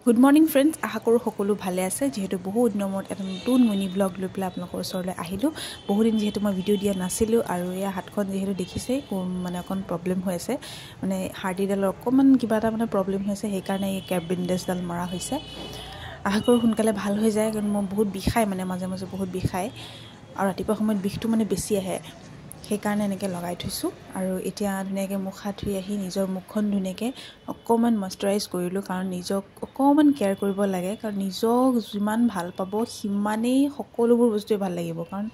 Good morning friends, আশা কৰোঁ সকলো ভালে আছে। যিহেতু বহুত দিনৰ মূৰত এটা নতুন মিনি ব্লগ লৈ পেলাই আপোনালোকৰ ওচৰলৈ আহিলোঁ। বহুদিন যিহেতু মই ভিডিঅ' দিয়া নাছিলোঁ আৰু এয়া হাতখন যিহেতু দেখিছেই মানে অকণ প্ৰব্লেম হৈ আছে, মানে হাৰ্ডিডালৰ অকণমান কিবা এটা মানে প্ৰব্লেম হৈ আছে, সেইকাৰণে এই কেপ বেণ্ডেজডাল মৰা হৈছে। আশা কৰোঁ সোনকালে ভাল হৈ যায়, কাৰণ মই বহুত বিষায়, মানে মাজে মাজে বহুত বিষায় আৰু ৰাতিপুৱা সময়ত বিষটো মানে বেছি আহে, সেইকাৰণে এনেকৈ লগাই থৈছোঁ। আৰু এতিয়া ধুনীয়াকৈ মুখ হাত ধুই আহি নিজৰ মুখখন ধুনীয়াকৈ অকণমান মইশ্চাৰাইজ কৰিলোঁ, কাৰণ নিজক অকণমান কেয়াৰ কৰিব লাগে। কাৰণ নিজক যিমান ভাল পাব সিমানেই সকলোবোৰ বস্তুৱে ভাল লাগিব, কাৰণ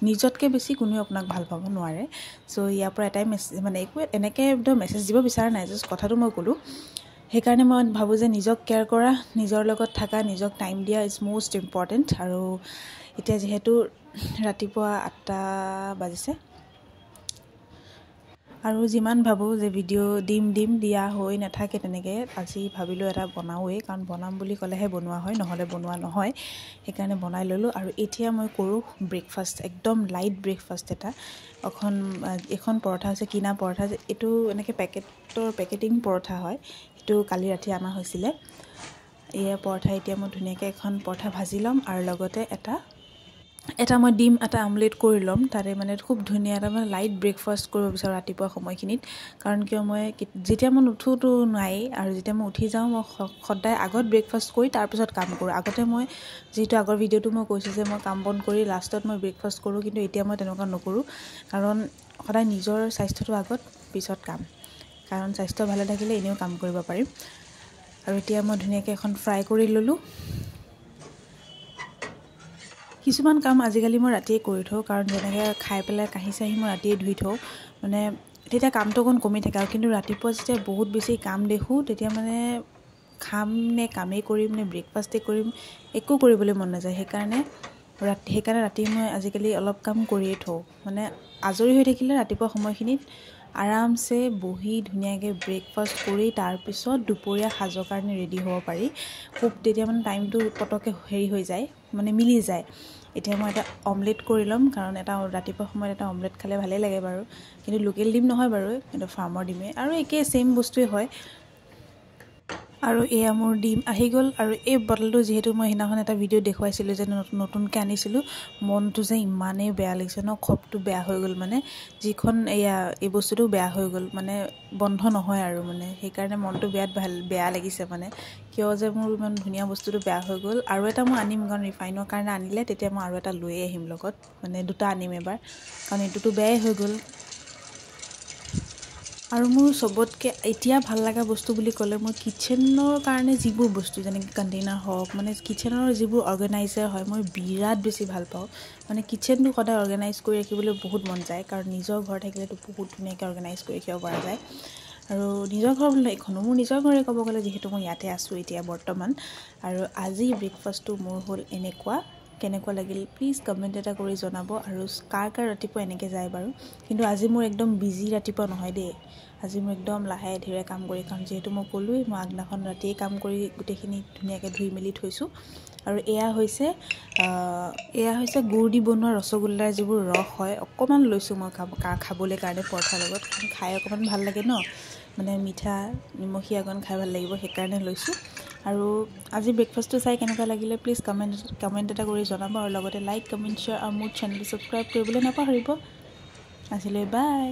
নিজতকৈ বেছি কোনেও আপোনাক ভাল পাব নোৱাৰে। চ' ইয়াৰ পৰা এটাই মেছেজ, মানে একো এনেকৈ একদম মেছেজ দিব বিচৰা নাই, জাষ্ট কথাটো মই ক'লোঁ। সেইকাৰণে মই ভাবোঁ যে নিজক কেয়াৰ কৰা, নিজৰ লগত থকা, নিজক টাইম দিয়া ইজ মষ্ট ইম্পৰ্টেণ্ট। আৰু এতিয়া যিহেতু ৰাতিপুৱা 8টা বাজিছে আৰু যিমান ভাবোঁ যে ভিডিঅ' দিম দিয়া হৈ নাথাকে, তেনেকৈ আজি ভাবিলোঁ এটা বনাওঁৱেই, কাৰণ বনাম বুলি ক'লেহে বনোৱা হয়, নহ'লে বনোৱা নহয়। সেইকাৰণে বনাই ল'লোঁ। আৰু এতিয়া মই কৰোঁ ব্ৰেকফাষ্ট, একদম লাইট ব্ৰেকফাষ্ট এটা। এখন পৰঠা হৈছে কিনা পৰঠা, এইটো এনেকৈ পেকেটিং পৰঠা হয়, সেইটো কালি ৰাতি অনা হৈছিলে। এয়া পৰঠা, এতিয়া মই ধুনীয়াকৈ এখন পৰঠা ভাজি ল'ম আৰু লগতে এটা মই ডিম এটা আমলেট কৰি ল'ম। তাতে মানে খুব ধুনীয়া এটা মানে লাইট ব্ৰেকফাষ্ট কৰিব বিচাৰোঁ ৰাতিপুৱা সময়খিনিত। কাৰণ কিয়, মই যেতিয়া মই নুঠোতো নায়েই, আৰু যেতিয়া মই উঠি যাওঁ মই সদায় আগত ব্ৰেকফাষ্ট কৰি তাৰপিছত কাম কৰোঁ। আগতে মই যিহেতু আগৰ ভিডিঅ'টো মই কৈছোঁ যে মই কাম বন কৰি লাষ্টত মই ব্ৰেকফাষ্ট কৰোঁ, কিন্তু এতিয়া মই তেনেকুৱা নকৰোঁ। কাৰণ সদায় নিজৰ স্বাস্থ্যটো আগত, পিছত কাম। কাৰণ স্বাস্থ্য ভালে থাকিলে এনেও কাম কৰিব পাৰিম। আৰু এতিয়া মই ধুনীয়াকৈ এখন ফ্ৰাই কৰি ল'লোঁ। কিছুমান কাম আজিকালি মই ৰাতিয়ে কৰি থওঁ, কাৰণ যেনেকৈ খাই পেলাই কাঁহী চাহী মই ৰাতিয়ে ধুই থওঁ, মানে তেতিয়া কামটো অকণ কমি থাকে। আৰু কিন্তু ৰাতিপুৱা যেতিয়া বহুত বেছি কাম দেখোঁ, তেতিয়া মানে খাম নে কামেই কৰিম নে ব্ৰেকফাষ্টেই কৰিম, একো কৰিবলৈ মন নাযায়। সেইকাৰণে ৰাতি মই আজিকালি অলপ কাম কৰিয়ে থওঁ, মানে আজৰি হৈ থাকিলে ৰাতিপুৱা সময়খিনিত আৰামছে বহি ধুনীয়াকৈ ব্ৰেকফাষ্ট কৰি তাৰপিছত দুপৰীয়া সাজৰ কাৰণে ৰেডি হ'ব পাৰি। খুব তেতিয়া মানে টাইমটো পটককৈ হেৰি হৈ যায়, মানে মিলি যায়। এতিয়া মই এটা অমলেট কৰি ল'ম, কাৰণ ৰাতিপুৱা সময়ত এটা অমলেট খালে ভালেই লাগে বাৰু, কিন্তু লোকেল ডিম নহয় বাৰু, কিন্তু ফাৰ্মৰ ডিমেই, আৰু একেই ছেইম বস্তুৱেই হয়। আৰু এয়া মোৰ ডিম আহি গ'ল। আৰু এই বটলটো যিহেতু মই সেইদিনাখন এটা ভিডিঅ' দেখুৱাইছিলোঁ যে নতুনকৈ আনিছিলোঁ, মনটো যে ইমানেই বেয়া লাগিছে ন, খপটো বেয়া হৈ গ'ল, মানে যিখন এই বস্তুটো বেয়া হৈ গ'ল, মানে বন্ধ নহয় আৰু, মানে সেইকাৰণে মনটো বেয়া লাগিছে, মানে কিয় যে মোৰ ইমান ধুনীয়া বস্তুটো বেয়া হৈ গ'ল। আৰু এটা মই আনিম, কাৰণ ৰিফাইনৰ কাৰণে আনিলে তেতিয়া মই আৰু এটা লৈ আহিম লগত, মানে দুটা আনিম এবাৰ, কাৰণ এইটোতো বেয়াই হৈ গ'ল। আৰু মোৰ চবতকৈ এতিয়া ভাল লগা বস্তু বুলি ক'লে, মই কিটচেনৰ কাৰণে যিবোৰ বস্তু, যেনেকৈ কণ্টেইনাৰ হওক, মানে কিটচেনৰ যিবোৰ অৰ্গেনাইজাৰ হয়, মই বিৰাট বেছি ভাল পাওঁ। মানে কিটচেনটো সদায় অৰ্গেনাইজ কৰি ৰাখিবলৈ বহুত মন যায়, কাৰণ নিজৰ ঘৰ থাকিলেতো বহুত ধুনীয়াকৈ অৰ্গেনাইজ কৰি ৰাখিব পৰা যায়। আৰু নিজৰ ঘৰ বুলি এইখনো মোৰ নিজৰ ঘৰে ক'ব গ'লে, যিহেতু মই ইয়াতে আছোঁ এতিয়া বৰ্তমান। আৰু আজি ব্ৰেকফাষ্টটো মোৰ হ'ল এনেকুৱা। কেনেকুৱা লাগিল প্লিজ কমেণ্ট এটা কৰি জনাব। আৰু কাৰ ৰাতিপুৱা এনেকৈ যায় বাৰু, কিন্তু আজি মোৰ একদম বিজি ৰাতিপুৱা নহয় দেই। আজি মই একদম লাহে ধীৰে কাম কৰি, কাৰণ যিহেতু মই ক'লোৱেই মই আগদিনাখন ৰাতিয়ে কাম কৰি গোটেইখিনি ধুনীয়াকৈ ধুই মেলি থৈছোঁ। আৰু এয়া হৈছে গুড় দি বনোৱা ৰসগোল্লাৰ যিবোৰ ৰস হয়, অকণমান লৈছোঁ মই খাবলৈ কাৰণে পৰঠাৰ লগত, খাই অকণমান ভাল লাগে ন, মানে মিঠা নিমখীয়া অকণ খাই ভাল লাগিব, সেইকাৰণে লৈছোঁ। আৰু আজি ব্ৰেকফাষ্টটো চাই কেনেকুৱা লাগিলে প্লিজ কমেণ্ট এটা কৰি জনাব, আৰু লগতে লাইক, কমেণ্ট, শ্বেয়াৰ আৰু মোৰ চেনেলটো ছাবস্ক্ৰাইব কৰিবলৈ নাপাহৰিব। আজিলৈ বাই।